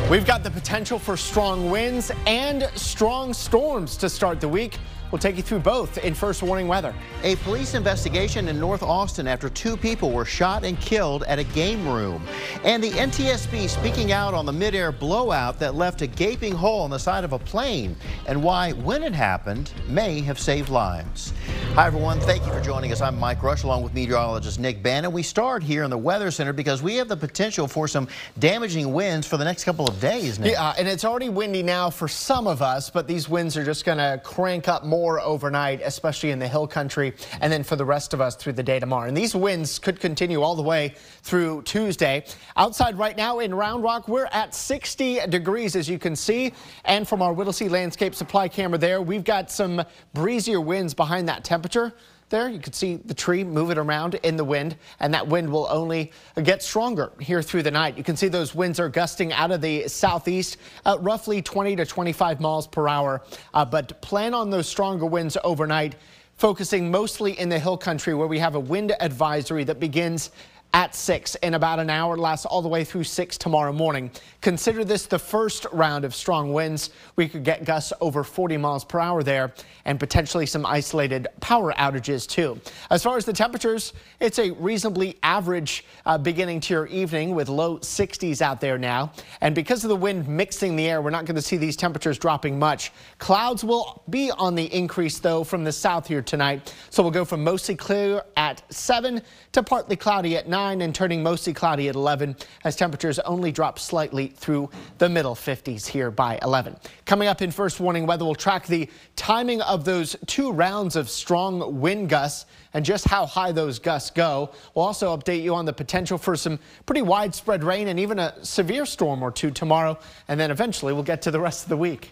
We've got the potential for strong winds and strong storms to start the week. We'll take you through both in First Warning Weather. A police investigation in North Austin after 2 people were shot and killed at a game room. And the NTSB speaking out on the mid-air blowout that left a gaping hole on the side of a plane and why, when it happened, may have saved lives. Hi, everyone. Thank you for joining us. I'm Mike Rush, along with meteorologist Nick Bannon. We start here in the Weather Center because we have the potential for some damaging winds for the next couple of days, Nick. Yeah, and it's already windy now for some of us, but these winds are just going to crank up more overnight, especially in the hill country, and then for the rest of us through the day tomorrow. And these winds could continue all the way through Tuesday. Outside right now in Round Rock, we're at 60 degrees, as you can see. And from our Whittlesey Landscape Supply camera there, we've got some breezier winds behind that temperature. There, you can see the tree moving around in the wind, and that wind will only get stronger here through the night. You can see those winds are gusting out of the southeast at roughly 20 to 25 miles per hour. But plan on those stronger winds overnight, focusing mostly in the hill country where we have a wind advisory that begins at 6 in about an hour, lasts all the way through 6 tomorrow morning. Consider this the first round of strong winds. We could get gusts over 40 miles per hour there and potentially some isolated power outages too. As far as the temperatures, it's a reasonably average beginning to your evening with low 60s out there now. And because of the wind mixing the air, we're not going to see these temperatures dropping much. Clouds will be on the increase though from the south here tonight. So we'll go from mostly clear at 7 to partly cloudy at 9 and turning mostly cloudy at 11 as temperatures only drop slightly through the middle 50s here by 11. Coming up in First Warning Weather, we'll track the timing of those 2 rounds of strong wind gusts and just how high those gusts go. We'll also update you on the potential for some pretty widespread rain and even a severe storm or 2 tomorrow. And then eventually we'll get to the rest of the week.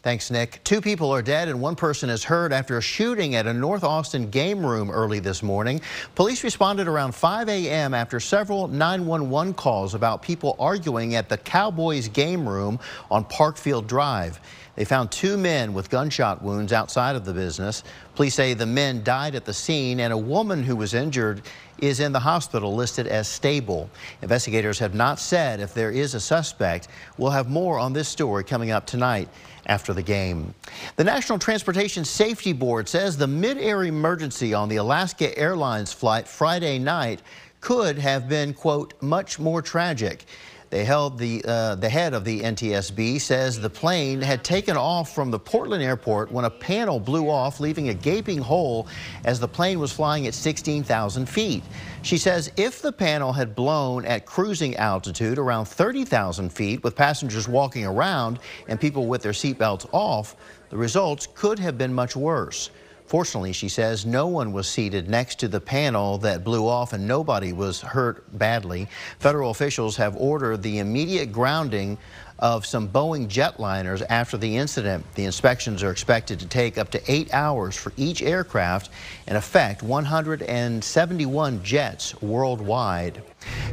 Thanks, Nick. 2 people are dead and 1 person is hurt after a shooting at a North Austin game room early this morning. Police responded around 5 a.m. after several 911 calls about people arguing at the Cowboys game room on Parkfield Drive. They found 2 men with gunshot wounds outside of the business. Police say the men died at the scene and a woman who was injured is in the hospital listed as stable. Investigators have not said if there is a suspect. We'll have more on this story coming up tonight after the game. The National Transportation Safety Board says the mid-air emergency on the Alaska Airlines flight Friday night could have been, quote, much more tragic. The head of the NTSB says the plane had taken off from the Portland airport when a panel blew off, leaving a gaping hole as the plane was flying at 16,000 feet. She says if the panel had blown at cruising altitude around 30,000 feet with passengers walking around and people with their seatbelts off, the results could have been much worse. Fortunately, she says no one was seated next to the panel that blew off and nobody was hurt badly. Federal officials have ordered the immediate grounding of some Boeing jetliners after the incident. The inspections are expected to take up to 8 hours for each aircraft and affect 171 jets worldwide.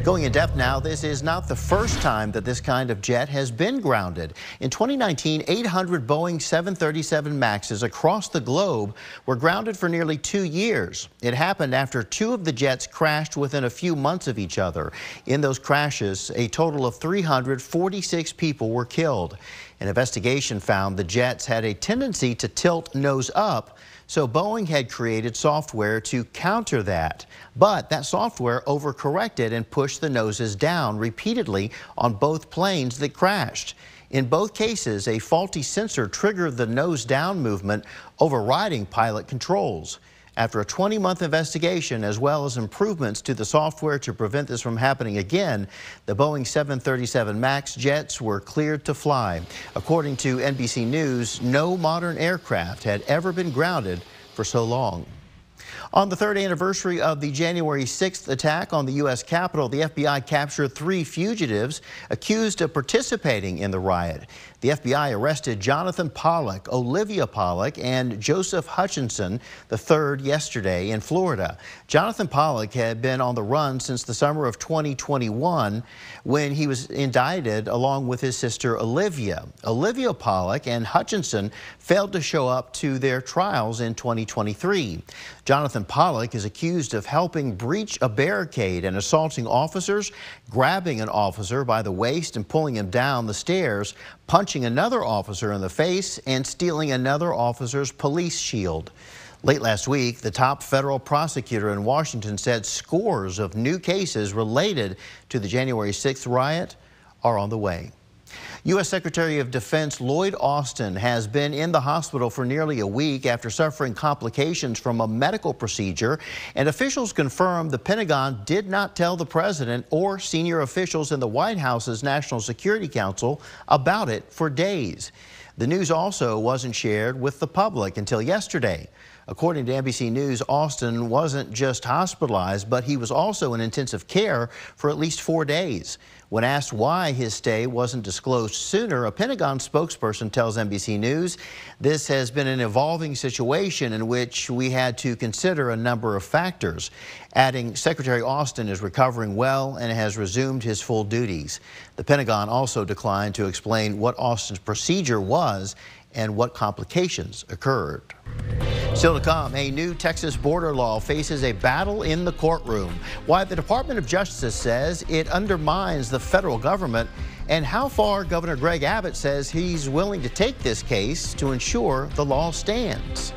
Going in depth now, this is not the first time that this kind of jet has been grounded. In 2019, 800 Boeing 737 MAXs across the globe were grounded for nearly 2 years. It happened after 2 of the jets crashed within a few months of each other. In those crashes, a total of 346 people were killed. An investigation found the jets had a tendency to tilt nose up, so Boeing had created software to counter that. But that software overcorrected and pushed the noses down repeatedly on both planes that crashed. In both cases, a faulty sensor triggered the nose down movement, overriding pilot controls. After a 20-month investigation, as well as improvements to the software to prevent this from happening again, the Boeing 737 MAX jets were cleared to fly. According to NBC News, no modern aircraft had ever been grounded for so long. On the 3rd anniversary of the January 6th attack on the U.S. Capitol, the FBI captured 3 fugitives accused of participating in the riot. The FBI arrested Jonathan Pollock, Olivia Pollock, and Joseph Hutchinson III yesterday in Florida. Jonathan Pollock had been on the run since the summer of 2021 when he was indicted along with his sister Olivia. Olivia Pollock and Hutchinson failed to show up to their trials in 2023. Jonathan Pollock is accused of helping breach a barricade and assaulting officers, grabbing an officer by the waist and pulling him down the stairs, punching another officer in the face, and stealing another officer's police shield. Late last week, the top federal prosecutor in Washington said scores of new cases related to the January 6th riot are on the way. U.S. Secretary of Defense Lloyd Austin has been in the hospital for nearly a week after suffering complications from a medical procedure, and officials confirmed the Pentagon did not tell the president or senior officials in the White House's National Security Council about it for days. The news also wasn't shared with the public until yesterday. According to NBC News, Austin wasn't just hospitalized, but he was also in intensive care for at least 4 days. When asked why his stay wasn't disclosed sooner, a Pentagon spokesperson tells NBC News, "This has been an evolving situation in which we had to consider a number of factors," adding Secretary Austin is recovering well and has resumed his full duties. The Pentagon also declined to explain what Austin's procedure was and what complications occurred. Still to come, a new Texas border law faces a battle in the courtroom. Why the Department of Justice says it undermines the federal government, and how far Governor Greg Abbott says he's willing to take this case to ensure the law stands.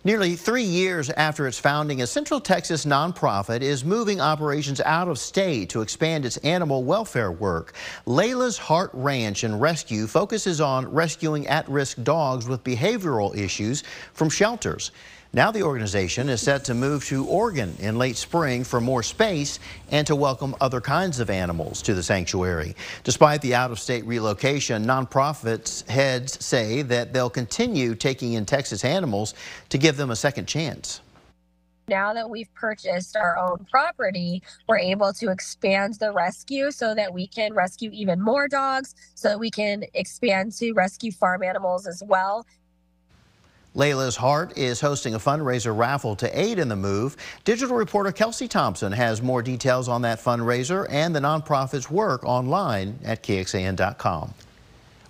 Nearly 3 years after its founding, a Central Texas nonprofit is moving operations out of state to expand its animal welfare work. Layla's Heart Ranch and Rescue focuses on rescuing at-risk dogs with behavioral issues from shelters. Now the organization is set to move to Oregon in late spring for more space and to welcome other kinds of animals to the sanctuary. Despite the out-of-state relocation, nonprofits heads say that they'll continue taking in Texas animals to give them a second chance. Now that we've purchased our own property, we're able to expand the rescue so that we can rescue even more dogs, so that we can expand to rescue farm animals as well. Layla's Heart is hosting a fundraiser raffle to aid in the move. Digital reporter Kelsey Thompson has more details on that fundraiser and the nonprofit's work online at KXAN.com.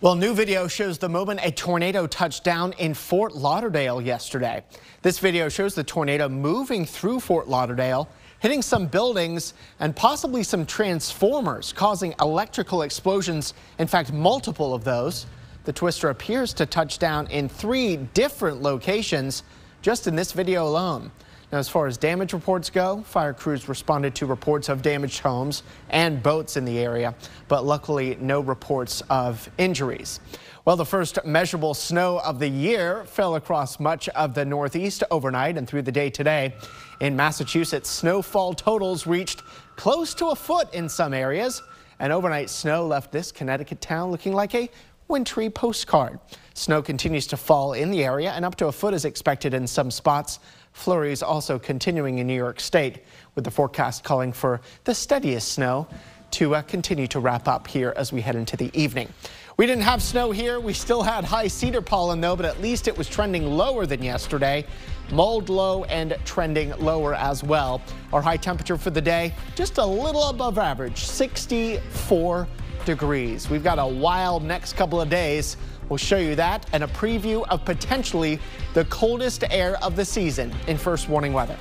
Well, new video shows the moment a tornado touched down in Fort Lauderdale yesterday. This video shows the tornado moving through Fort Lauderdale, hitting some buildings and possibly some transformers, causing electrical explosions. In fact, multiple of those. The twister appears to touch down in 3 different locations just in this video alone. Now, as far as damage reports go, fire crews responded to reports of damaged homes and boats in the area, but luckily no reports of injuries. Well, the first measurable snow of the year fell across much of the Northeast overnight and through the day today. In Massachusetts, snowfall totals reached close to a foot in some areas, and overnight snow left this Connecticut town looking like a wintry postcard. Snow continues to fall in the area, and up to a foot is expected in some spots. Flurries also continuing in New York State, with the forecast calling for the steadiest snow to continue to wrap up here as we head into the evening. We didn't have snow here. We still had high cedar pollen, though, but at least it was trending lower than yesterday. Mold low and trending lower as well. Our high temperature for the day, just a little above average, 64 degrees. We've got a wild next couple of days. We'll show you that and a preview of potentially the coldest air of the season in First Warning Weather.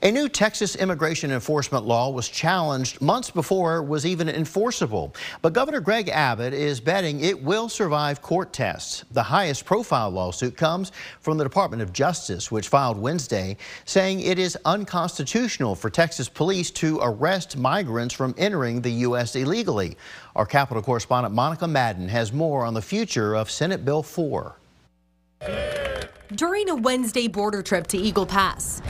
A new Texas immigration enforcement law was challenged months before it was even enforceable. But Governor Greg Abbott is betting it will survive court tests. The highest profile lawsuit comes from the Department of Justice, which filed Wednesday, saying it is unconstitutional for Texas police to arrest migrants from entering the U.S. illegally. Our Capitol correspondent Monica Madden has more on the future of Senate Bill 4. During a Wednesday border trip to Eagle Pass,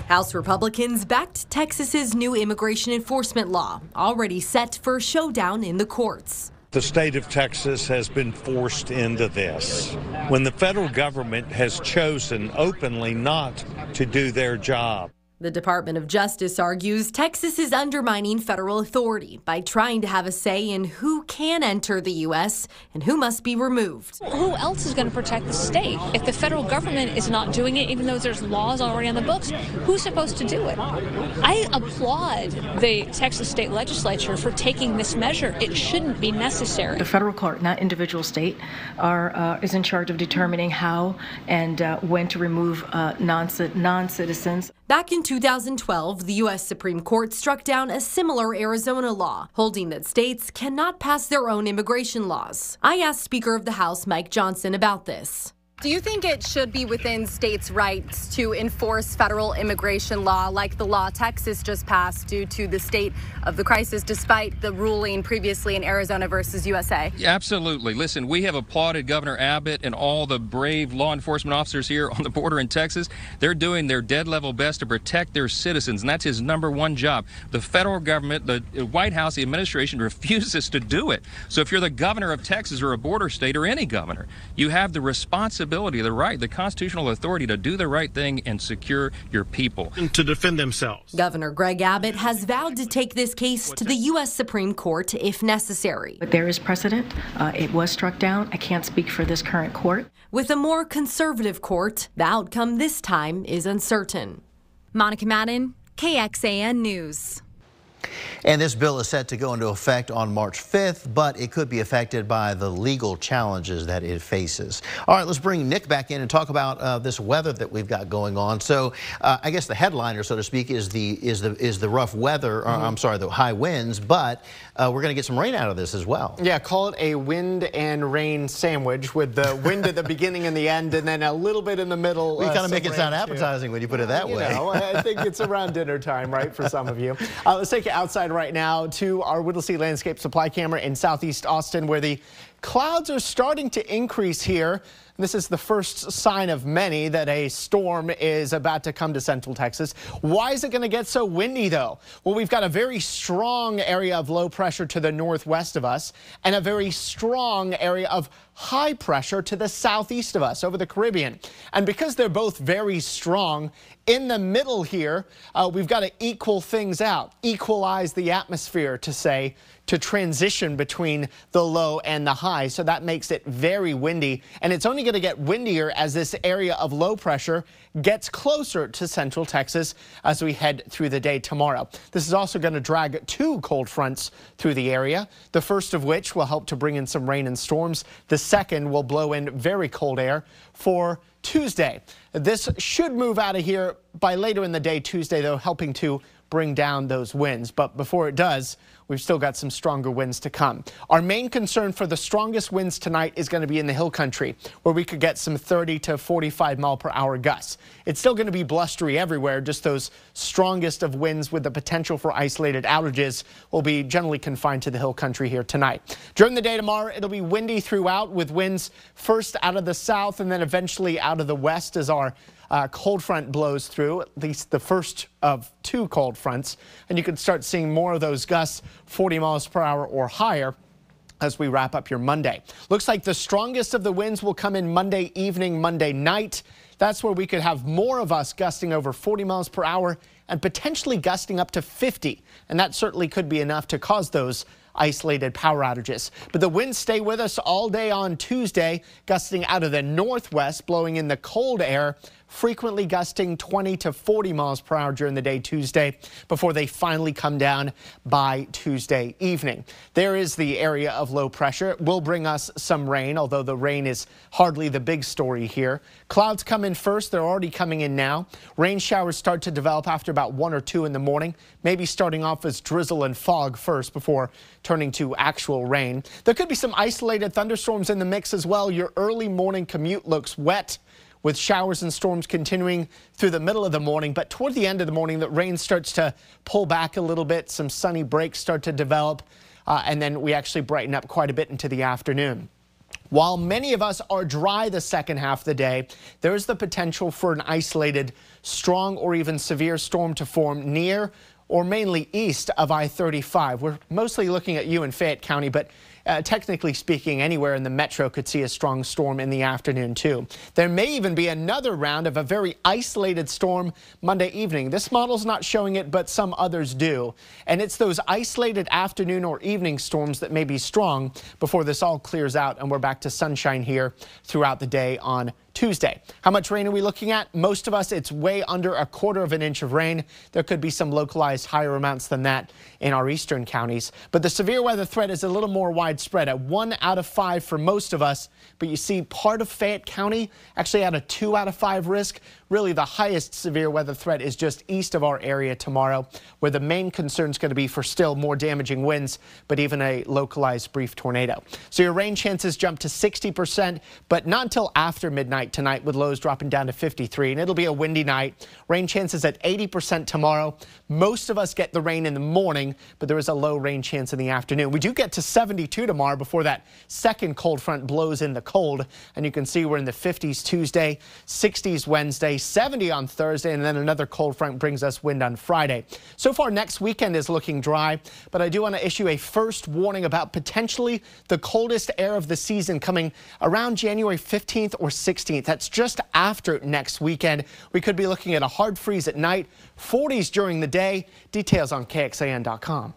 House Republicans backed Texas's new immigration enforcement law, already set for a showdown in the courts. The state of Texas has been forced into this when the federal government has chosen openly not to do their job. The Department of Justice argues Texas is undermining federal authority by trying to have a say in who can enter the U.S. and who must be removed. Who else is going to protect the state? If the federal government is not doing it, even though there's laws already on the books, who's supposed to do it? I applaud the Texas state legislature for taking this measure. It shouldn't be necessary. The federal court, not individual state, is in charge of determining how and when to remove non-citizens. Back in 2012, the U.S. Supreme Court struck down a similar Arizona law, holding that states cannot pass their own immigration laws. I asked Speaker of the House Mike Johnson about this. Do you think it should be within states' rights to enforce federal immigration law like the law Texas just passed due to the state of the crisis, despite the ruling previously in Arizona versus USA? Absolutely. Listen, we have applauded Governor Abbott and all the brave law enforcement officers here on the border in Texas. They're doing their dead level best to protect their citizens, and that's his #1 job. The federal government, the White House, the administration refuses to do it. So if you're the governor of Texas or a border state or any governor, you have the responsibility, the right, the constitutional authority to do the right thing and secure your people. And to defend themselves. Governor Greg Abbott has vowed to take this case to the U.S. Supreme Court if necessary. But there is precedent. It was struck down. I can't speak for this current court. With a more conservative court, the outcome this time is uncertain. Monica Madden, KXAN News. And this bill is set to go into effect on March 5th, but it could be affected by the legal challenges that it faces. All right, let's bring Nick back in and talk about this weather that we've got going on. So I guess the headliner, so to speak, is the rough weather, or, I'm sorry, the high winds, but we're going to get some rain out of this as well. Yeah, call it a wind and rain sandwich with the wind at the beginning and the end, and then a little bit in the middle. We kind of make it sound appetizing when you put it that way. You know, I think it's around dinner time, right, for some of you. Let's take it outside right now to our Whittlesey Landscape Supply Camera in southeast Austin, where the clouds are starting to increase here. This is the first sign of many that a storm is about to come to central Texas. Why is it going to get so windy, though? Well, we've got a very strong area of low pressure to the northwest of us and a very strong area of high pressure to the southeast of us over the Caribbean. And because they're both very strong, in the middle here, we've got to equal things out, equalize the atmosphere to transition between the low and the high. So that makes it very windy, and it's only going to get windier as this area of low pressure gets closer to central Texas as we head through the day tomorrow. This is also going to drag 2 cold fronts through the area, the first of which will help to bring in some rain and storms. The second will blow in very cold air for Tuesday. This should move out of here by later in the day Tuesday, though, helping to bring down those winds. But before it does, we've still got some stronger winds to come. Our main concern for the strongest winds tonight is going to be in the hill country, where we could get some 30 to 45 mile per hour gusts. It's still going to be blustery everywhere. Just those strongest of winds with the potential for isolated outages will be generally confined to the hill country here tonight. During the day tomorrow, it'll be windy throughout, with winds first out of the south and then eventually out of the west as our cold front blows through, at least the first of 2 cold fronts, and you can start seeing more of those gusts 40 miles per hour or higher as we wrap up your Monday. Looks like the strongest of the winds will come in Monday evening, Monday night. That's where we could have more of us gusting over 40 miles per hour and potentially gusting up to 50, and that certainly could be enough to cause those isolated power outages. But the winds stay with us all day on Tuesday, gusting out of the northwest, blowing in the cold air, frequently gusting 20 to 40 miles per hour during the day Tuesday before they finally come down by Tuesday evening. There is the area of low pressure. It will bring us some rain, although the rain is hardly the big story here. Clouds come in first. They're already coming in now. Rain showers start to develop after about 1 or 2 in the morning, maybe starting off as drizzle and fog first before turning to actual rain. There could be some isolated thunderstorms in the mix as well. Your early morning commute looks wet, with showers and storms continuing through the middle of the morning. But toward the end of the morning, the rain starts to pull back a little bit. Some sunny breaks start to develop, and then we actually brighten up quite a bit into the afternoon. While many of us are dry the second half of the day, there is the potential for an isolated, strong or even severe storm to form near or mainly east of I-35. We're mostly looking at you in Fayette County, but technically speaking, anywhere in the metro could see a strong storm in the afternoon, too. There may even be another round of a very isolated storm Monday evening. This model's not showing it, but some others do. And it's those isolated afternoon or evening storms that may be strong before this all clears out and we're back to sunshine here throughout the day on Tuesday. How much rain are we looking at? Most of us, it's way under 1/4 inch of rain. There could be some localized higher amounts than that in our eastern counties. But the severe weather threat is a little more widespread at 1 out of 5 for most of us. But you see part of Fayette County actually at a 2 out of 5 risk. Really, the highest severe weather threat is just east of our area tomorrow, where the main concern is going to be for still more damaging winds, but even a localized brief tornado. So your rain chances jump to 60%, but not until after midnight tonight, with lows dropping down to 53. And it'll be a windy night. Rain chances at 80% tomorrow. Most of us get the rain in the morning, but there is a low rain chance in the afternoon. We do get to 72 tomorrow before that second cold front blows in the cold. And you can see we're in the 50s Tuesday, 60s Wednesday, 70 on Thursday, and then another cold front brings us wind on Friday. So far, next weekend is looking dry, but I do want to issue a first warning about potentially the coldest air of the season coming around January 15th or 16th. That's just after next weekend. We could be looking at a hard freeze at night, 40s during the day. Details on KXAN.com.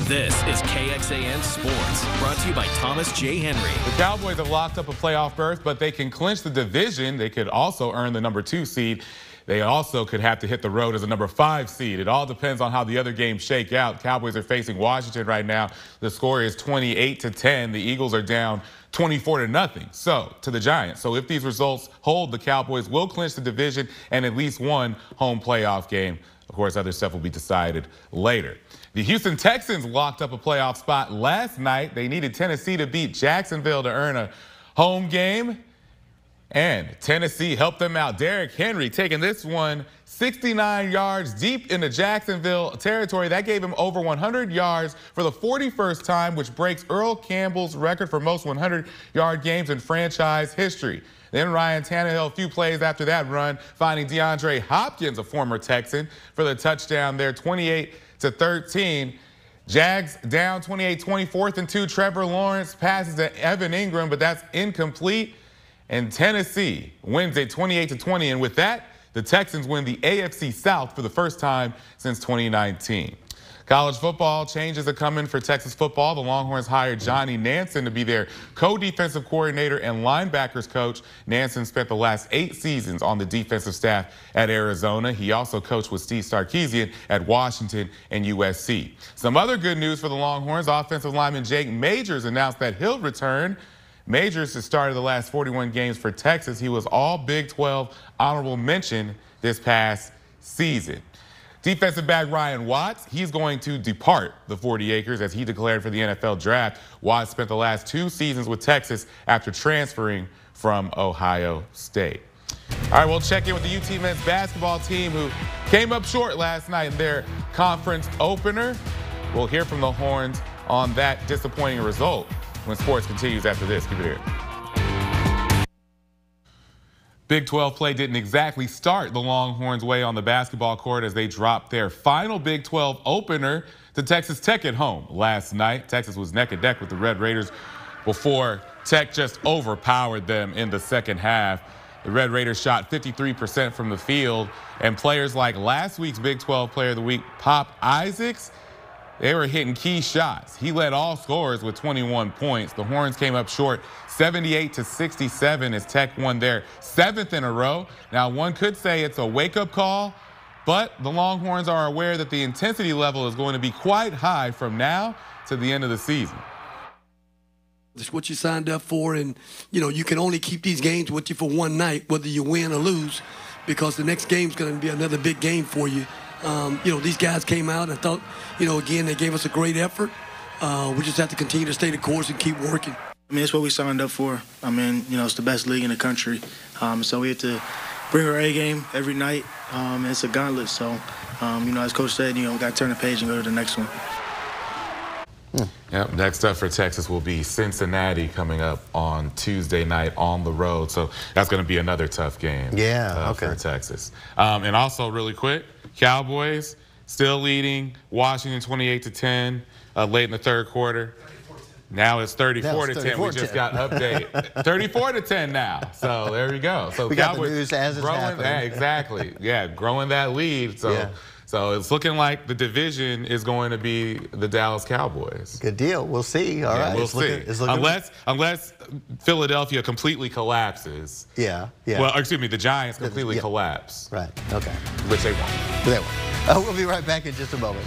This is KXAN Sports, brought to you by Thomas J. Henry. The Cowboys have locked up a playoff berth, but they can clinch the division. They could also earn the number 2 seed. They also could have to hit the road as a number 5 seed. It all depends on how the other games shake out. Cowboys are facing Washington right now. The score is 28-10. The Eagles are down 24-0. So to the Giants. So if these results hold, the Cowboys will clinch the division and at least one home playoff game. Of course, other stuff will be decided later. The Houston Texans locked up a playoff spot last night. They needed Tennessee to beat Jacksonville to earn a home game. And Tennessee helped them out. Derrick Henry taking this one 69 yards deep into Jacksonville territory. That gave him over 100 yards for the 41st time, which breaks Earl Campbell's record for most 100-yard games in franchise history. Then Ryan Tannehill, a few plays after that run, finding DeAndre Hopkins, a former Texan, for the touchdown there, 28-13. Jags down 28-20, 4th and 2. Trevor Lawrence passes to Evan Ingram, but that's incomplete. And Tennessee wins it 28-20. And with that, the Texans win the AFC South for the first time since 2019. College football changes are coming for Texas football. The Longhorns hired Johnny Nansen to be their co-defensive coordinator and linebackers coach. Nansen spent the last 8 seasons on the defensive staff at Arizona. He also coached with Steve Sarkisian at Washington and USC. Some other good news for the Longhorns. Offensive lineman Jake Majors announced that he'll return. Majors has started the last 41 games for Texas. He was all Big 12 honorable mention this past season. Defensive back Ryan Watts, he's going to depart the 40 acres as he declared for the NFL draft. Watts spent the last 2 seasons with Texas after transferring from Ohio State. All right, we'll check in with the UT men's basketball team who came up short last night in their conference opener. We'll hear from the Horns on that disappointing result when sports continues after this. Keep it here. Big 12 play didn't exactly start the Longhorns' way on the basketball court as they dropped their final Big 12 opener to Texas Tech at home last night. Texas was neck and neck with the Red Raiders before Tech just overpowered them in the second half. The Red Raiders shot 53% from the field, and players like last week's Big 12 Player of the Week, Pop Isaacs, they were hitting key shots. He led all scorers with 21 points. The Horns came up short 78-67 as Tech won their 7th in a row. Now, one could say it's a wake-up call, but the Longhorns are aware that the intensity level is going to be quite high from now to the end of the season. It's what you signed up for, and, you can only keep these games with you for one night, whether you win or lose, because the next game's going to be another big game for you. These guys came out and I thought, again, they gave us a great effort. We just have to continue to stay the course and keep working. It's what we signed up for. It's the best league in the country. So we have to bring our A game every night. It's a gauntlet. So, as Coach said, we got to turn the page and go to the next one. Yep, next up for Texas will be Cincinnati coming up on Tuesday night on the road. So that's going to be another tough game for Texas. And also, really quick, Cowboys, still leading Washington 28-10 late in the third quarter. Now it's 34-10. We just got updated. 34-10 now. So there we go. So we got the news as it's happening. Yeah, exactly. Yeah, growing that lead. So. So it's looking like the division is going to be the Dallas Cowboys. Good deal. We'll see. All right. We'll see. Unless Philadelphia completely collapses. Yeah. Well, excuse me, the Giants completely collapse. Right. Okay. Which they won't. We'll be right back in just a moment.